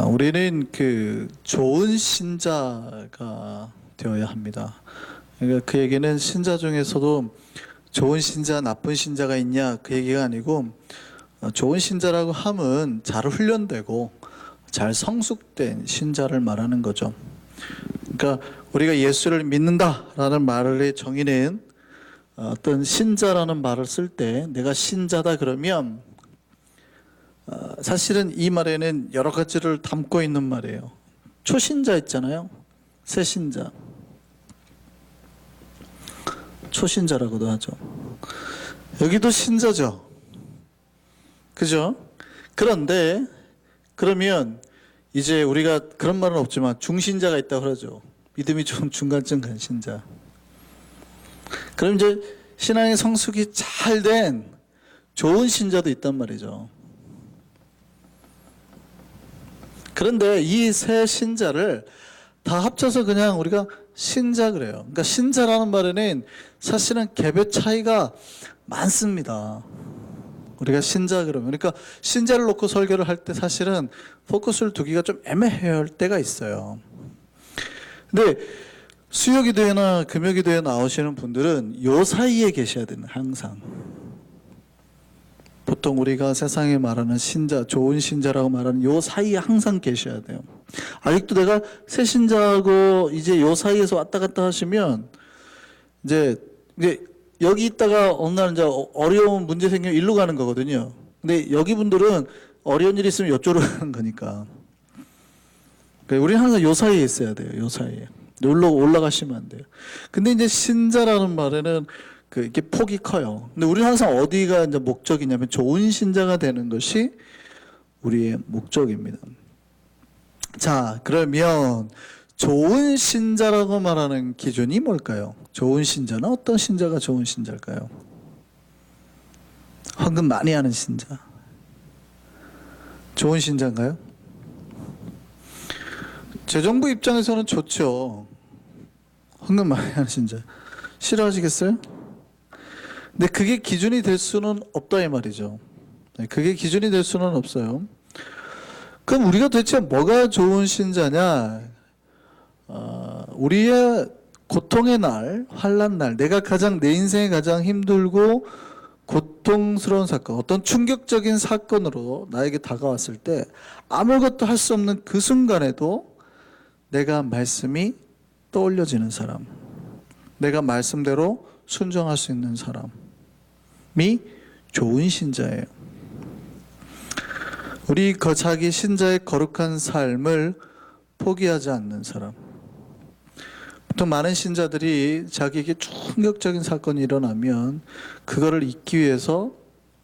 우리는 좋은 신자가 되어야 합니다. 그러니까 그 얘기는 신자 중에서도 좋은 신자, 나쁜 신자가 있냐 그 얘기가 아니고, 좋은 신자라고 함은 잘 훈련되고 잘 성숙된 신자를 말하는 거죠. 그러니까 우리가 예수를 믿는다라는 말의 정의는, 어떤 신자라는 말을 쓸 때 내가 신자다 그러면 사실은 이 말에는 여러 가지를 담고 있는 말이에요. 초신자 있잖아요. 새신자. 초신자라고도 하죠. 여기도 신자죠. 그죠? 그런데 그러면 이제 우리가 그런 말은 없지만 중신자가 있다고 그러죠. 믿음이 좀 중간쯤 간 신자. 그럼 이제 신앙의 성숙이 잘 된 좋은 신자도 있단 말이죠. 그런데 이 세 신자를 다 합쳐서 그냥 우리가 신자 그래요. 그러니까 신자라는 말에는 사실은 개별 차이가 많습니다. 우리가 신자 그러면, 그러니까 신자를 놓고 설교를 할 때 사실은 포커스를 두기가 좀 애매할 때가 있어요. 근데 수요기도회나 금요기도회 나오시는 분들은 요 사이에 계셔야 되는, 항상. 보통 우리가 세상에 말하는 신자, 좋은 신자라고 말하는 요 사이에 항상 계셔야 돼요. 아직도 내가 새 신자하고 이제 요 사이에서 왔다 갔다 하시면 이제 여기 있다가 어느 날 이제 어려운 문제 생기면 일로 가는 거거든요. 근데 여기 분들은 어려운 일이 있으면 이쪽으로 가는 거니까. 그러니까 우리는 항상 요 사이에 있어야 돼요. 요 사이에. 올라가시면 안 돼요. 근데 이제 신자라는 말에는 이게 폭이 커요. 근데 우리는 항상 어디가 이제 목적이냐면 좋은 신자가 되는 것이 우리의 목적입니다. 자, 그러면 좋은 신자라고 말하는 기준이 뭘까요? 좋은 신자는 어떤 신자가 좋은 신자일까요? 헌금 많이 하는 신자. 좋은 신자인가요? 재정부 입장에서는 좋죠. 헌금 많이 하는 신자. 싫어하시겠어요? 근데 그게 기준이 될 수는 없다 이 말이죠. 그게 기준이 될 수는 없어요. 그럼 우리가 도대체 뭐가 좋은 신자냐? 우리의 고통의 날, 환난 날, 내가 내 인생에 가장 힘들고 고통스러운 사건, 어떤 충격적인 사건으로 나에게 다가왔을 때 아무것도 할 수 없는 그 순간에도 내가 말씀이 떠올려지는 사람, 내가 말씀대로 순종할 수 있는 사람이 좋은 신자예요. 우리 자기 신자의 거룩한 삶을 포기하지 않는 사람. 보통 많은 신자들이 자기에게 충격적인 사건이 일어나면 그거를 잊기 위해서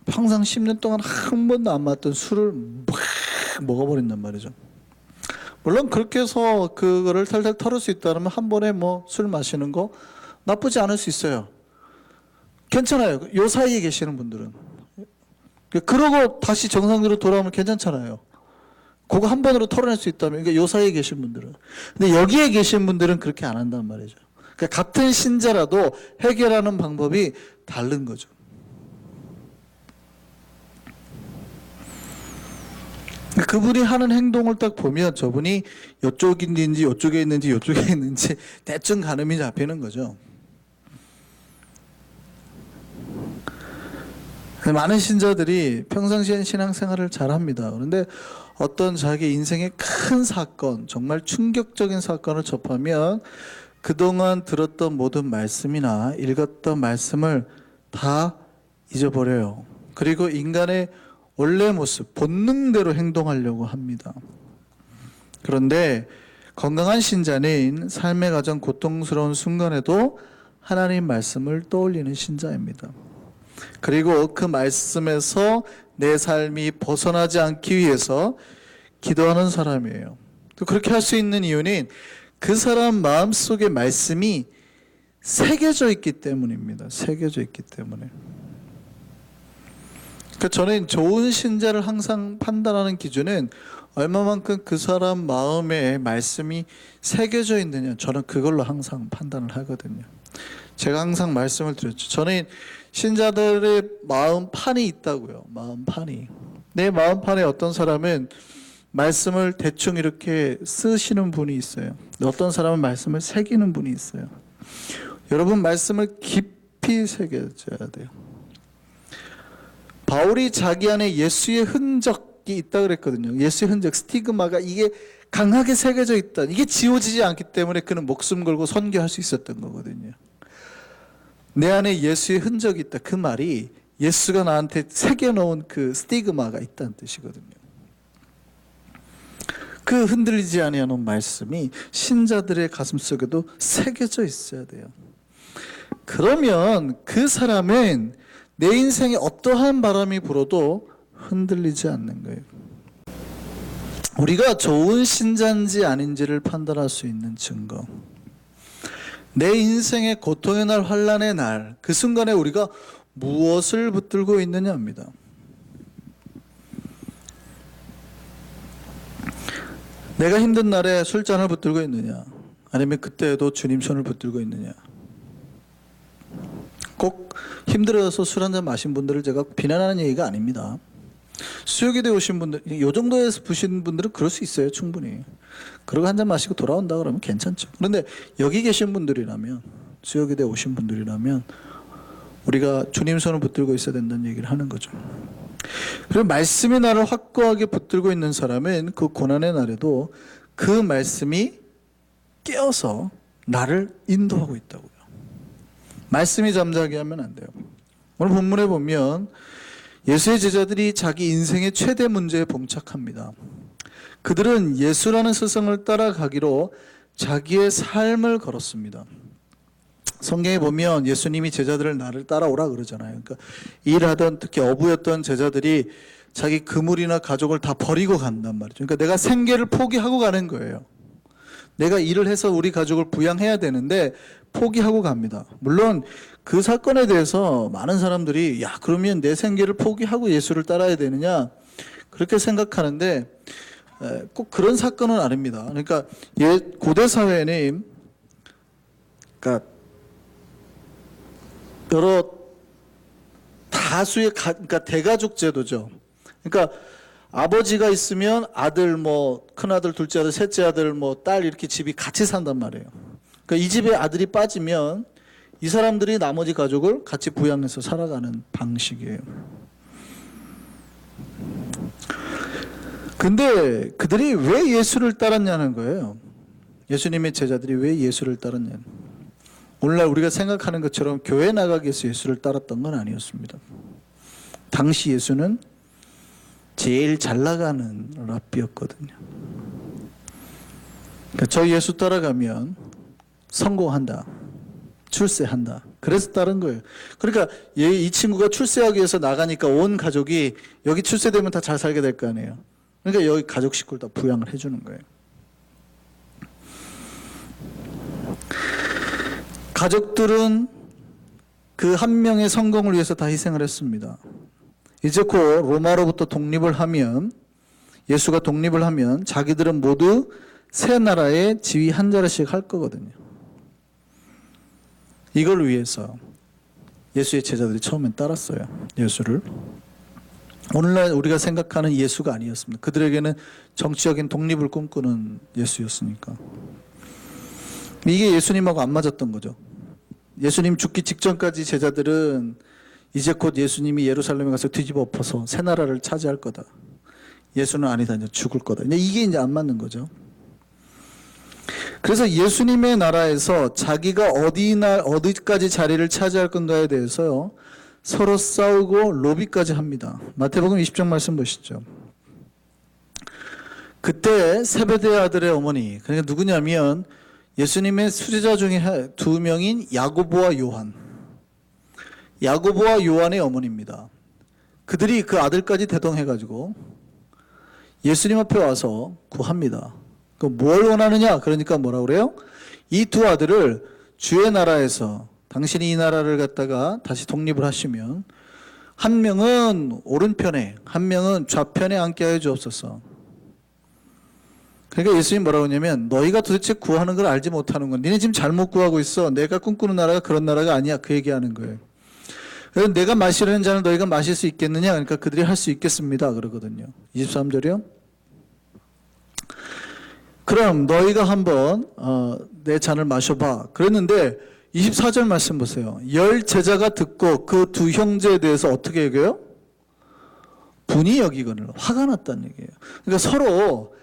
평상 10년 동안 한 번도 안 맞던 술을 막 먹어버린단 말이죠. 물론 그렇게 해서 그거를 탈탈 털을 수 있다면 한 번에 술 마시는 거 나쁘지 않을 수 있어요. 괜찮아요. 요 사이에 계시는 분들은. 그러고 다시 정상으로 돌아오면 괜찮잖아요. 그거 한 번으로 털어낼 수 있다면, 그러니까 요 사이에 계신 분들은. 근데 여기에 계신 분들은 그렇게 안 한단 말이죠. 그러니까 같은 신자라도 해결하는 방법이 다른 거죠. 그분이 하는 행동을 딱 보면 저분이 이쪽에 있는지 이쪽에 있는지 대충 가늠이 잡히는 거죠. 많은 신자들이 평상시엔 신앙생활을 잘합니다. 그런데 어떤 자기 인생의 큰 사건, 정말 충격적인 사건을 접하면 그동안 들었던 모든 말씀이나 읽었던 말씀을 다 잊어버려요. 그리고 인간의 원래 모습, 본능대로 행동하려고 합니다. 그런데 건강한 신자는 삶의 가장 고통스러운 순간에도 하나님 말씀을 떠올리는 신자입니다. 그리고 그 말씀에서 내 삶이 벗어나지 않기 위해서 기도하는 사람이에요. 또 그렇게 할 수 있는 이유는 그 사람 마음속에 말씀이 새겨져 있기 때문입니다. 새겨져 있기 때문에. 그러니까 저는 좋은 신자를 항상 판단하는 기준은 얼마만큼 그 사람 마음에 말씀이 새겨져 있느냐, 저는 그걸로 항상 판단을 하거든요. 제가 항상 말씀을 드렸죠. 저는 신자들의 마음판이 있다고요. 마음판이. 내 마음판에 어떤 사람은 말씀을 대충 이렇게 쓰시는 분이 있어요. 어떤 사람은 말씀을 새기는 분이 있어요. 여러분, 말씀을 깊이 새겨져야 돼요. 바울이 자기 안에 예수의 흔적이 있다 그랬거든요. 예수의 흔적, 스티그마가 이게 강하게 새겨져 있다. 이게 지워지지 않기 때문에 그는 목숨 걸고 선교할 수 있었던 거거든요. 내 안에 예수의 흔적이 있다. 그 말이 예수가 나한테 새겨놓은 그 스티그마가 있다는 뜻이거든요. 그 흔들리지 아니하는 말씀이 신자들의 가슴속에도 새겨져 있어야 돼요. 그러면 그 사람은 내 인생에 어떠한 바람이 불어도 흔들리지 않는 거예요. 우리가 좋은 신자인지 아닌지를 판단할 수 있는 증거. 내 인생의 고통의 날, 환난의 날, 그 순간에 우리가 무엇을 붙들고 있느냐입니다. 내가 힘든 날에 술잔을 붙들고 있느냐, 아니면 그때에도 주님 손을 붙들고 있느냐. 꼭 힘들어서 술 한잔 마신 분들을 제가 비난하는 얘기가 아닙니다. 수요기대 오신 분들, 이 정도에서 보신 분들은 그럴 수 있어요, 충분히. 그러고 한잔 마시고 돌아온다 그러면 괜찮죠. 그런데 여기 계신 분들이라면, 수요기대 오신 분들이라면 우리가 주님 손을 붙들고 있어야 된다는 얘기를 하는 거죠. 그리고 말씀이 나를 확고하게 붙들고 있는 사람은 그 고난의 날에도 그 말씀이 깨어서 나를 인도하고 있다고요. 말씀이 잠자게 하면 안 돼요. 오늘 본문에 보면 예수의 제자들이 자기 인생의 최대 문제에 봉착합니다. 그들은 예수라는 스승을 따라가기로 자기의 삶을 걸었습니다. 성경에 보면 예수님이 제자들을 나를 따라오라 그러잖아요. 그러니까 일하던, 특히 어부였던 제자들이 자기 그물이나 가족을 다 버리고 간단 말이죠. 그러니까 내가 생계를 포기하고 가는 거예요. 내가 일을 해서 우리 가족을 부양해야 되는데 포기하고 갑니다. 물론 그 사건에 대해서 많은 사람들이 야, 그러면 내 생계를 포기하고 예수를 따라야 되느냐 그렇게 생각하는데 꼭 그런 사건은 아닙니다. 그러니까 고대 사회는 그러니까 여러 다수의 그러니까 대가족 제도죠. 그러니까 아버지가 있으면 아들, 뭐 큰아들, 둘째 아들, 셋째 아들, 뭐 딸 이렇게 집이 같이 산단 말이에요. 그러니까 이 집에 아들이 빠지면 이 사람들이 나머지 가족을 같이 부양해서 살아가는 방식이에요. 근데 그들이 왜 예수를 따랐냐는 거예요. 예수님의 제자들이 왜 예수를 따랐냐는. 오늘날 우리가 생각하는 것처럼 교회 나가기 위해서 예수를 따랐던 건 아니었습니다. 당시 예수는 제일 잘 나가는 랍비였거든요. 그러니까 저 예수 따라가면 성공한다, 출세한다. 그래서 따른 거예요. 그러니까 이 친구가 출세하기 위해서 나가니까 온 가족이 여기 출세되면 다 잘 살게 될 거 아니에요. 그러니까 여기 가족 식구를 다 부양을 해주는 거예요. 가족들은 그 한 명의 성공을 위해서 다 희생을 했습니다. 이제 곧 로마로부터 독립을 하면, 예수가 독립을 하면 자기들은 모두 새 나라의 지위 한 자리씩 할 거거든요. 이걸 위해서 예수의 제자들이 처음엔 따랐어요. 예수를. 오늘날 우리가 생각하는 예수가 아니었습니다. 그들에게는 정치적인 독립을 꿈꾸는 예수였으니까. 이게 예수님하고 안 맞았던 거죠. 예수님 죽기 직전까지 제자들은 이제 곧 예수님이 예루살렘에 가서 뒤집어 엎어서 새 나라를 차지할 거다. 예수는 아니다. 이제 죽을 거다. 이게 이제 안 맞는 거죠. 그래서 예수님의 나라에서 자기가 어디까지 자리를 차지할 건가에 대해서요, 서로 싸우고 로비까지 합니다. 마태복음 20장 말씀 보시죠. 그때 세베대의 아들의 어머니, 그러니까 누구냐면 예수님의 수제자 중에 두 명인 야고보와 요한. 야고보와 요한의 어머니입니다. 그들이 그 아들까지 대동해가지고 예수님 앞에 와서 구합니다. 뭘 원하느냐? 그러니까 뭐라 그래요? 이 두 아들을 주의 나라에서 당신이 이 나라를 갖다가 다시 독립을 하시면 한 명은 오른편에, 한 명은 좌편에 앉게 하여 주옵소서. 그러니까 예수님 뭐라고 하냐면 너희가 도대체 구하는 걸 알지 못하는 건 니네 지금 잘못 구하고 있어. 내가 꿈꾸는 나라가 그런 나라가 아니야. 그 얘기하는 거예요. 그래서 내가 마시려는 잔을 너희가 마실 수 있겠느냐? 그러니까 그들이 할 수 있겠습니다. 그러거든요. 23절이요. 그럼 너희가 한번 내 잔을 마셔봐. 그랬는데 24절 말씀 보세요. 10 제자가 듣고 그 두 형제에 대해서 어떻게 얘기해요? 분이 여기거늘 화가 났다는 얘기예요. 그러니까 서로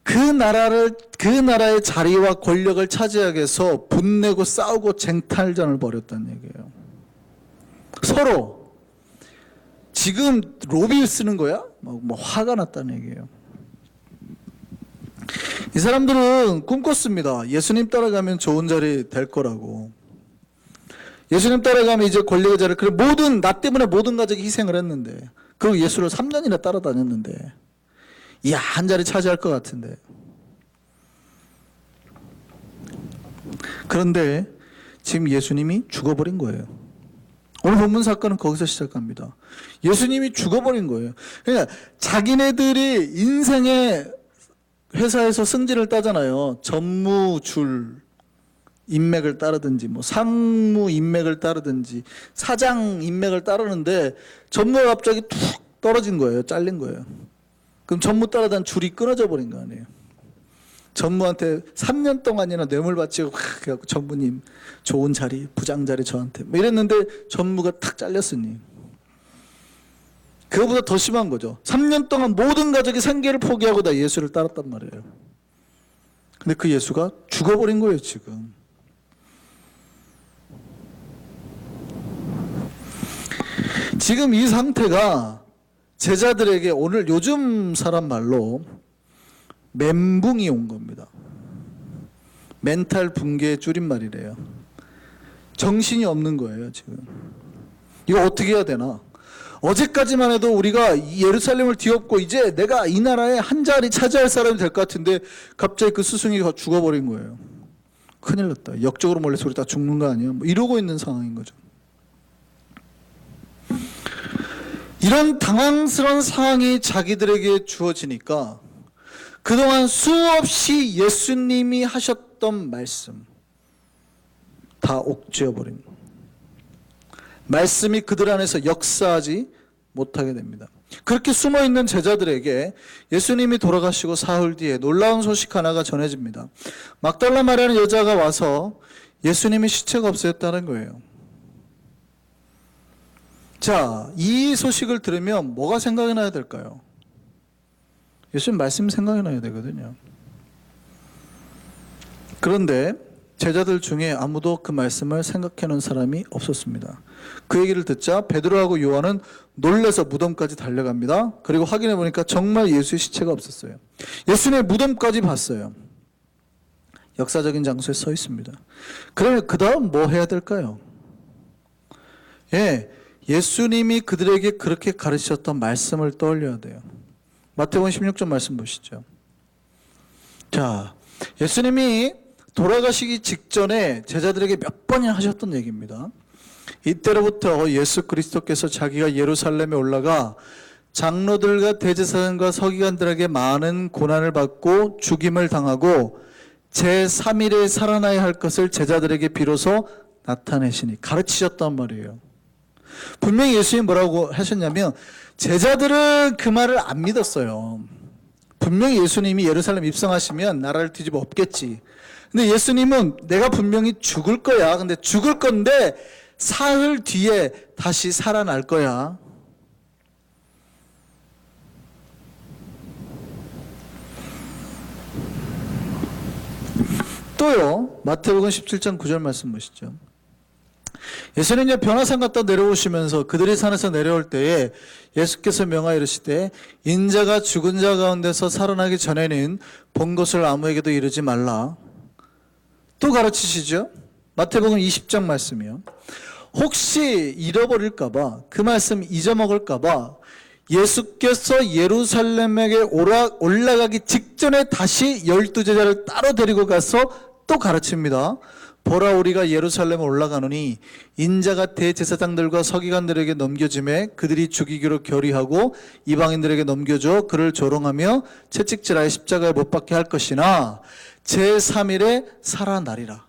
그 나라의 자리와 권력을 차지하기 위해서 분내고 싸우고 쟁탈전을 벌였다는 얘기예요. 서로 지금 로비 쓰는 거야? 뭐 화가 났다는 얘기예요. 이 사람들은 꿈꿨습니다. 예수님 따라가면 좋은 자리 될 거라고. 예수님 따라가면 이제 권력의 자리, 그래 나 때문에 모든 가족이 희생을 했는데, 그리고 예수를 3년이나 따라다녔는데, 이야, 한 자리 차지할 것 같은데. 그런데 지금 예수님이 죽어버린 거예요. 오늘 본문 사건은 거기서 시작합니다. 예수님이 죽어버린 거예요. 그러니까 자기네들이 인생의 회사에서 승진을 따잖아요. 전무줄 인맥을 따르든지 뭐 상무 인맥을 따르든지 사장 인맥을 따르는데 전무가 갑자기 툭 떨어진 거예요. 잘린 거예요. 그럼 전무 따르던 줄이 끊어져 버린 거 아니에요. 전무한테 3년 동안이나 뇌물 바치고 그래갖고 전무님 좋은 자리 부장 자리 저한테 뭐 이랬는데 전무가 탁 잘렸으니 그거보다 더 심한 거죠. 3년 동안 모든 가족이 생계를 포기하고 다 예수를 따랐단 말이에요. 근데 그 예수가 죽어버린 거예요, 지금. 지금 이 상태가 제자들에게 오늘 요즘 사람 말로 멘붕이 온 겁니다. 멘탈 붕괴의 줄임말이래요. 정신이 없는 거예요, 지금. 이거 어떻게 해야 되나? 어제까지만 해도 우리가 예루살렘을 뒤엎고 이제 내가 이 나라에 한 자리 차지할 사람이 될 것 같은데 갑자기 그 스승이 죽어버린 거예요. 큰일 났다. 역적으로 몰래 소리 다 죽는 거 아니야? 뭐 이러고 있는 상황인 거죠. 이런 당황스러운 상황이 자기들에게 주어지니까 그동안 수없이 예수님이 하셨던 말씀 다 옥죄어버린 거예요. 말씀이 그들 안에서 역사하지 못하게 됩니다. 그렇게 숨어있는 제자들에게 예수님이 돌아가시고 사흘 뒤에 놀라운 소식 하나가 전해집니다. 막달라 마리아라는 여자가 와서 예수님의 시체가 없어졌다는 거예요. 자, 이 소식을 들으면 뭐가 생각이 나야 될까요? 예수님 말씀이 생각이 나야 되거든요. 그런데 제자들 중에 아무도 그 말씀을 생각해 놓은 사람이 없었습니다. 그 얘기를 듣자 베드로하고 요한은 놀라서 무덤까지 달려갑니다. 그리고 확인해 보니까 정말 예수의 시체가 없었어요. 예수님의 무덤까지 봤어요. 역사적인 장소에 서 있습니다. 그러면 그 다음 뭐 해야 될까요? 예수님이 그들에게 그렇게 가르치셨던 말씀을 떠올려야 돼요. 마태복음 16절 말씀 보시죠. 자, 예수님이 돌아가시기 직전에 제자들에게 몇 번이나 하셨던 얘기입니다. 이때로부터 예수 그리스도께서 자기가 예루살렘에 올라가 장로들과 대제사장과 서기관들에게 많은 고난을 받고 죽임을 당하고 제3일에 살아나야 할 것을 제자들에게 비로소 나타내시니 가르치셨단 말이에요. 분명히 예수님이 뭐라고 하셨냐면 제자들은 그 말을 안 믿었어요. 분명히 예수님이 예루살렘 입성하시면 나라를 뒤집어 엎겠지. 근데 예수님은 내가 분명히 죽을 거야. 근데 죽을 건데 사흘 뒤에 다시 살아날 거야. 또요, 마태복음 17장 9절 말씀 보시죠. 예수님이 변화산 갔다 내려오시면서 그들이 산에서 내려올 때에 예수께서 명하여 이르시되 인자가 죽은 자 가운데서 살아나기 전에는 본 것을 아무에게도 이르지 말라. 또 가르치시죠. 마태복음 20장 말씀이요. 혹시 잃어버릴까봐 그 말씀 잊어먹을까봐 예수께서 예루살렘에게 올라가기 직전에 다시 12제자를 따로 데리고 가서 또 가르칩니다. 보라 우리가 예루살렘에 올라가노니 인자가 대제사장들과 서기관들에게 넘겨짐에 그들이 죽이기로 결의하고 이방인들에게 넘겨줘 그를 조롱하며 채찍질하여 십자가에 못 박게 할 것이나 제3일에 살아나리라.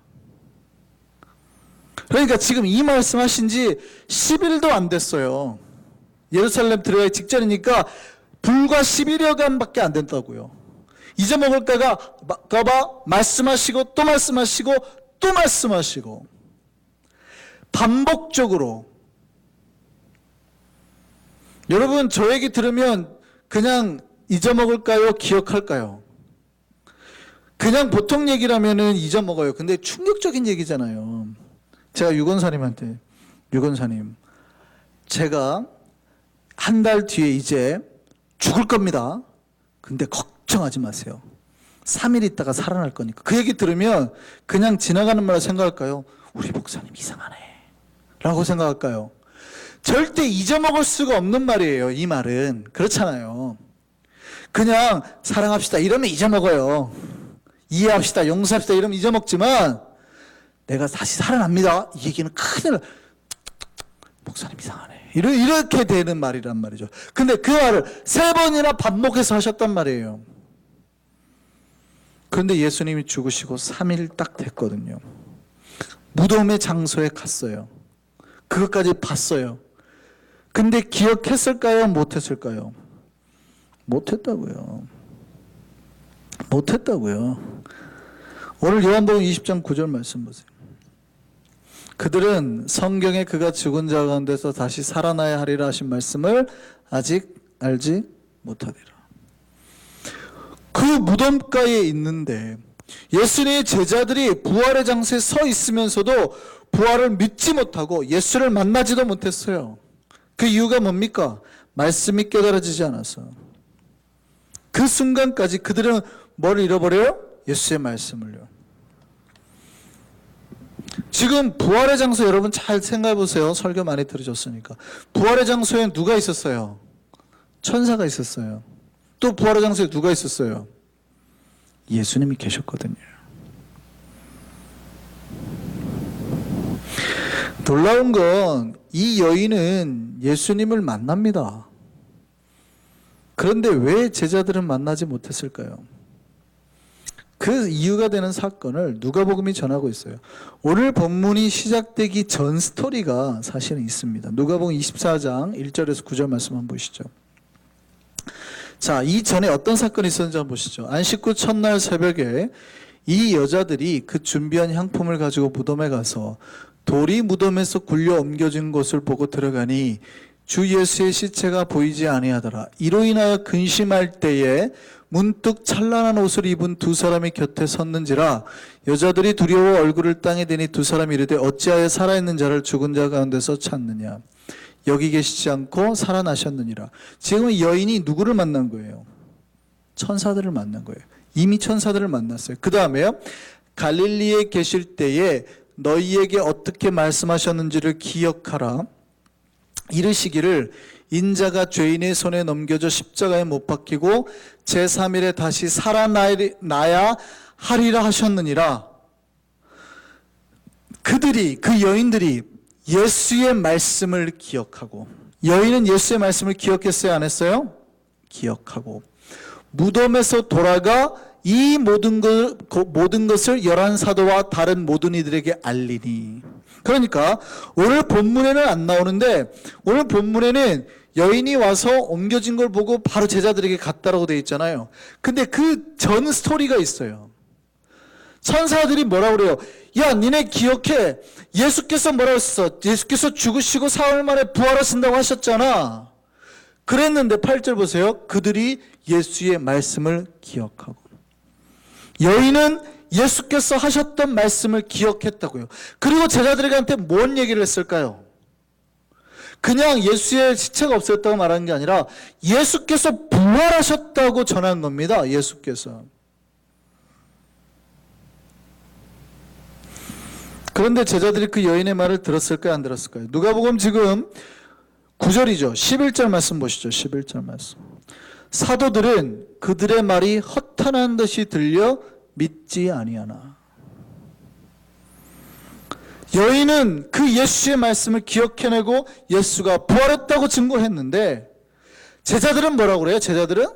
그러니까 지금 이 말씀하신 지 10일도 안 됐어요. 예루살렘 들어가기 직전이니까 불과 10일여간밖에 안 된다고요. 잊어먹을까 봐 말씀하시고 또 말씀하시고 또 말씀하시고 반복적으로. 여러분, 저 얘기 들으면 그냥 잊어먹을까요? 기억할까요? 그냥 보통 얘기라면은 잊어먹어요. 근데 충격적인 얘기잖아요. 제가 유건사님한테, 유건사님, 제가 한 달 뒤에 이제 죽을 겁니다. 근데 걱정하지 마세요. 3일 있다가 살아날 거니까. 그 얘기 들으면 그냥 지나가는 말로 생각할까요? 우리 목사님 이상하네 라고 생각할까요? 절대 잊어먹을 수가 없는 말이에요. 이 말은. 그렇잖아요. 그냥 사랑합시다 이러면 잊어먹어요. 이해합시다, 용서합시다 이러면 잊어먹지만, 내가 다시 살아납니다 이 얘기는 큰일 나. 목사님 이상하네 이렇게 되는 말이란 말이죠. 근데 그 말을 3번이나 반복해서 하셨단 말이에요. 그런데 예수님이 죽으시고 3일 딱 됐거든요. 무덤의 장소에 갔어요. 그것까지 봤어요. 근데 기억했을까요? 못했을까요? 못했다고요. 못했다고요. 오늘 요한복음 20장 9절 말씀 보세요. 그들은 성경에 그가 죽은 자 가운데서 다시 살아나야 하리라 하신 말씀을 아직 알지 못하리라. 그 무덤가에 있는데 예수님의 제자들이 부활의 장소에 서 있으면서도 부활을 믿지 못하고 예수를 만나지도 못했어요. 그 이유가 뭡니까? 말씀이 깨달아지지 않아서. 그 순간까지 그들은 뭘 잃어버려요? 예수의 말씀을요. 지금 부활의 장소 여러분 잘 생각해 보세요. 설교 많이 들으셨으니까. 부활의 장소에 누가 있었어요? 천사가 있었어요. 또 부활의 장소에 누가 있었어요? 예수님이 계셨거든요. 놀라운 건 이 여인은 예수님을 만납니다. 그런데 왜 제자들은 만나지 못했을까요? 그 이유가 되는 사건을 누가복음이 전하고 있어요. 오늘 본문이 시작되기 전 스토리가 사실은 있습니다. 누가복음 24장 1절에서 9절 말씀 한번 보시죠. 자, 이전에 어떤 사건이 있었는지 한번 보시죠. 안식구 첫날 새벽에 이 여자들이 그 준비한 향품을 가지고 무덤에 가서 돌이 무덤에서 굴려 옮겨진 것을 보고 들어가니 주 예수의 시체가 보이지 아니하더라. 이로 인하여 근심할 때에 문득 찬란한 옷을 입은 두 사람이 곁에 섰는지라. 여자들이 두려워 얼굴을 땅에 대니 두 사람이 이르되 어찌하여 살아있는 자를 죽은 자 가운데서 찾느냐. 여기 계시지 않고 살아나셨느니라. 지금 여인이 누구를 만난 거예요? 천사들을 만난 거예요. 이미 천사들을 만났어요. 그 다음에요, 갈릴리에 계실 때에 너희에게 어떻게 말씀하셨는지를 기억하라. 이르시기를 인자가 죄인의 손에 넘겨져 십자가에 못 박히고 제3일에 다시 살아나야 하리라 하셨느니라. 그들이, 그 여인들이 예수의 말씀을 기억하고, 여인은 예수의 말씀을 기억했어요? 안 했어요? 기억하고 무덤에서 돌아가 이 모든 것을 11사도와 다른 모든 이들에게 알리니. 그러니까 오늘 본문에는 안 나오는데, 오늘 본문에는 여인이 와서 옮겨진 걸 보고 바로 제자들에게 갔다라고 되어 있잖아요. 근데 그 전 스토리가 있어요. 천사들이 뭐라고 그래요? 야, 니네 기억해. 예수께서 뭐라고 했어? 예수께서 죽으시고 4일 만에 부활하신다고 하셨잖아. 그랬는데 8절 보세요. 그들이 예수의 말씀을 기억하고. 여인은 예수께서 하셨던 말씀을 기억했다고요. 그리고 제자들에게 뭔 얘기를 했을까요? 그냥 예수의 시체가 없었다고 말하는 게 아니라 예수께서 부활하셨다고 전한 겁니다. 예수께서. 그런데 제자들이 그 여인의 말을 들었을까요? 안 들었을까요? 누가복음 지금 9절이죠. 11절 말씀 보시죠. 11절 말씀. 사도들은 그들의 말이 허탄한 듯이 들려 믿지 아니하나. 여인은 그 예수의 말씀을 기억해내고 예수가 부활했다고 증거했는데, 제자들은 뭐라고 그래요? 제자들은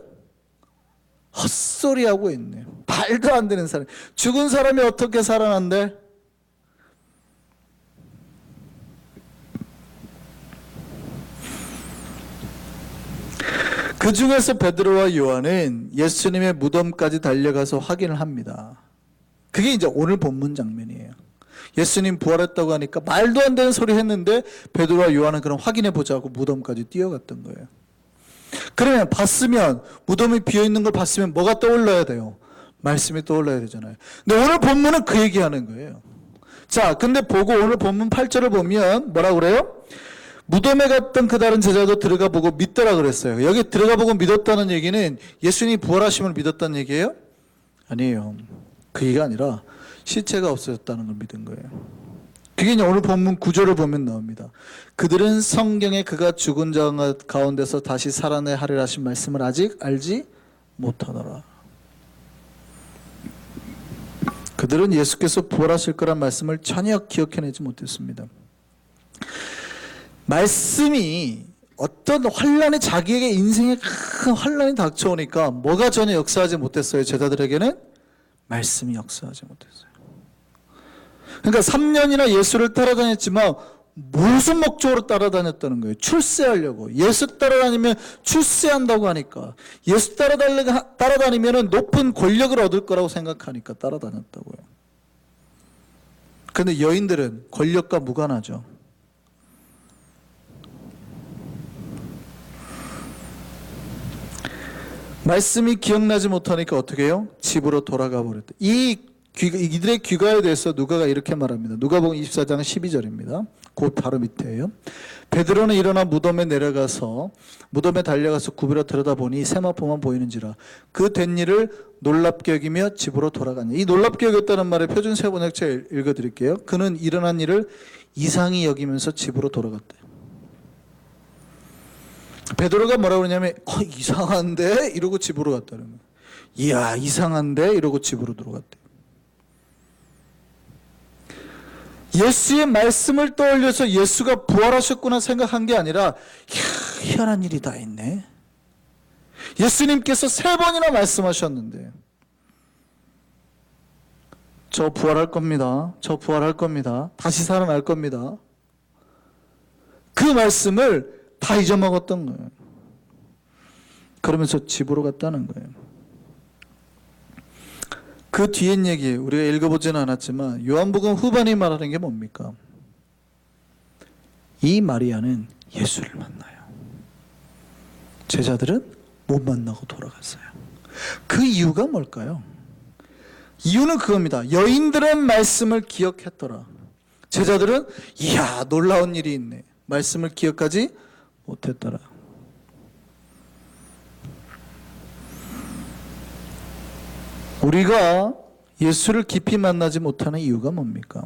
헛소리하고 있네요. 말도 안 되는 사람. 죽은 사람이 어떻게 살아난대? 그 중에서 베드로와 요한은 예수님의 무덤까지 달려가서 확인을 합니다. 그게 이제 오늘 본문 장면이에요. 예수님 부활했다고 하니까 말도 안 되는 소리 했는데 베드로와 요한은 그럼 확인해 보자고 무덤까지 뛰어갔던 거예요. 그러면 봤으면, 무덤이 비어있는 걸 봤으면 뭐가 떠올라야 돼요? 말씀이 떠올라야 되잖아요. 근데 오늘 본문은 그 얘기하는 거예요. 자, 근데 보고 오늘 본문 8절을 보면 뭐라고 그래요? 무덤에 갔던 그 다른 제자도 들어가 보고 믿더라 그랬어요. 여기 들어가 보고 믿었다는 얘기는 예수님이 부활하심을 믿었다는 얘기예요? 아니에요. 그 얘기가 아니라 시체가 없어졌다는 걸 믿은 거예요. 그게 오늘 본문 9절을 보면 나옵니다. 그들은 성경에 그가 죽은 자 가운데서 다시 살아내 하리라 하신 말씀을 아직 알지 못하더라. 그들은 예수께서 부활하실 거란 말씀을 전혀 기억해내지 못했습니다. 말씀이 어떤 환란이, 자기에게 인생에 큰 환란이 닥쳐오니까 뭐가 전혀 역사하지 못했어요? 제자들에게는 말씀이 역사하지 못했어요. 그러니까 3년이나 예수를 따라다녔지만 무슨 목적으로 따라다녔다는 거예요? 출세하려고. 예수 따라다니면 출세한다고 하니까, 예수 따라다니면 높은 권력을 얻을 거라고 생각하니까 따라다녔다고요. 그런데 여인들은 권력과 무관하죠. 말씀이 기억나지 못하니까 어떻게 해요? 집으로 돌아가 버렸다. 이들의 귀가에 대해서 누가가 이렇게 말합니다. 누가복음 24장 12절입니다. 곧 바로 밑에요. 베드로는 일어나 무덤에 내려가서 무덤에 달려가서 굽으려 들여다보니 세마포만 보이는지라 그 된 일을 놀랍게 여기며 집으로 돌아가니. 이 놀랍게 여겼다는 말의 표준 세번역체 읽어드릴게요. 그는 일어난 일을 이상히 여기면서 집으로 돌아갔대요. 베드로가 뭐라고 그러냐면 이상한데? 이러고 집으로 갔다는 거예요. 이야, 이상한데? 이러고 집으로 들어갔대요. 예수의 말씀을 떠올려서 예수가 부활하셨구나 생각한 게 아니라 희한한 일이 다 있네. 예수님께서 3번이나 말씀하셨는데 저 부활할 겁니다. 저 부활할 겁니다. 다시 살아날 겁니다. 그 말씀을 다 잊어먹었던 거예요. 그러면서 집으로 갔다는 거예요. 그 뒤엔 얘기 우리가 읽어보지는 않았지만 요한복음 후반이 말하는 게 뭡니까? 이 마리아는 예수를 만나요. 제자들은 못 만나고 돌아갔어요. 그 이유가 뭘까요? 이유는 그겁니다. 여인들은 말씀을 기억했더라. 제자들은 이야, 놀라운 일이 있네. 말씀을 기억하지 못했더라. 우리가 예수를 깊이 만나지 못하는 이유가 뭡니까?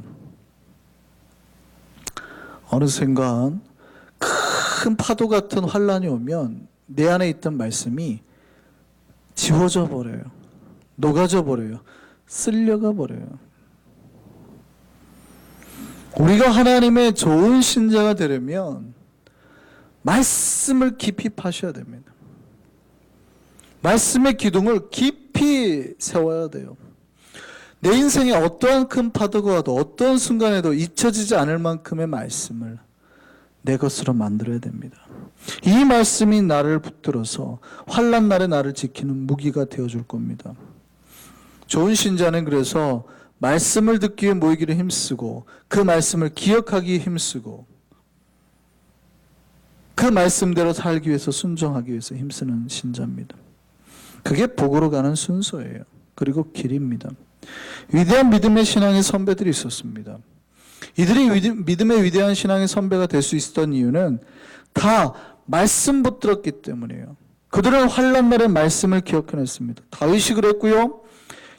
어느샌가 큰 파도 같은 환란이 오면 내 안에 있던 말씀이 지워져 버려요. 녹아져 버려요. 쓸려가 버려요. 우리가 하나님의 좋은 신자가 되려면 말씀을 깊이 파셔야 됩니다. 말씀의 기둥을 깊이 세워야 돼요. 내 인생에 어떠한 큰 파도가 와도 어떤 순간에도 잊혀지지 않을 만큼의 말씀을 내 것으로 만들어야 됩니다. 이 말씀이 나를 붙들어서 환난 날에 나를 지키는 무기가 되어줄 겁니다. 좋은 신자는 그래서 말씀을 듣기 위해 모이기를 힘쓰고 그 말씀을 기억하기 힘쓰고 그 말씀대로 살기 위해서 순종하기 위해서 힘쓰는 신자입니다. 그게 복으로 가는 순서예요. 그리고 길입니다. 위대한 믿음의 신앙의 선배들이 있었습니다. 이들이 믿음의 위대한 신앙의 선배가 될 수 있었던 이유는 다 말씀 붙들었기 때문이에요. 그들은 환난 날의 말씀을 기억해냈습니다. 다윗이 그랬고요.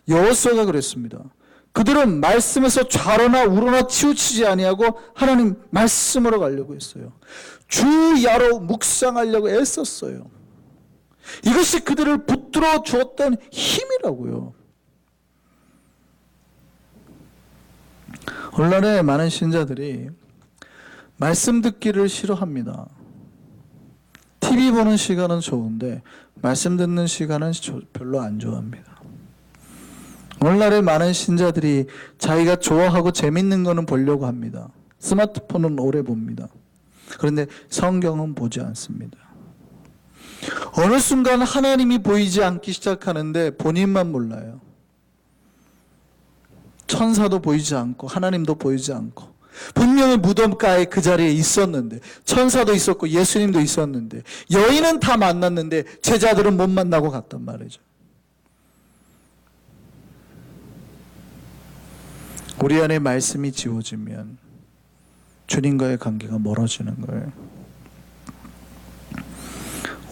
여호수아가 그랬습니다. 그들은 말씀에서 좌로나 우로나 치우치지 아니하고 하나님 말씀으로 가려고 했어요. 주야로 묵상하려고 애썼어요. 이것이 그들을 붙들어 주었던 힘이라고요. 오늘날에 많은 신자들이 말씀 듣기를 싫어합니다. TV 보는 시간은 좋은데 말씀 듣는 시간은 별로 안 좋아합니다. 오늘날에 많은 신자들이 자기가 좋아하고 재밌는 거는 보려고 합니다. 스마트폰은 오래 봅니다. 그런데 성경은 보지 않습니다. 어느 순간 하나님이 보이지 않기 시작하는데 본인만 몰라요. 천사도 보이지 않고 하나님도 보이지 않고, 분명히 무덤가에 그 자리에 있었는데, 천사도 있었고 예수님도 있었는데, 여인은 다 만났는데 제자들은 못 만나고 갔단 말이죠. 우리 안에 말씀이 지워지면 주님과의 관계가 멀어지는 거예요.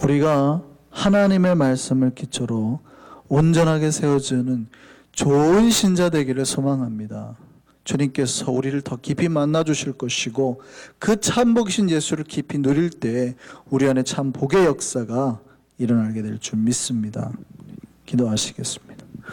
우리가 하나님의 말씀을 기초로 온전하게 세워주는 좋은 신자 되기를 소망합니다. 주님께서 우리를 더 깊이 만나 주실 것이고, 그 참 복이신 예수를 깊이 누릴 때 우리 안에 참 복의 역사가 일어나게 될 줄 믿습니다. 기도하시겠습니다.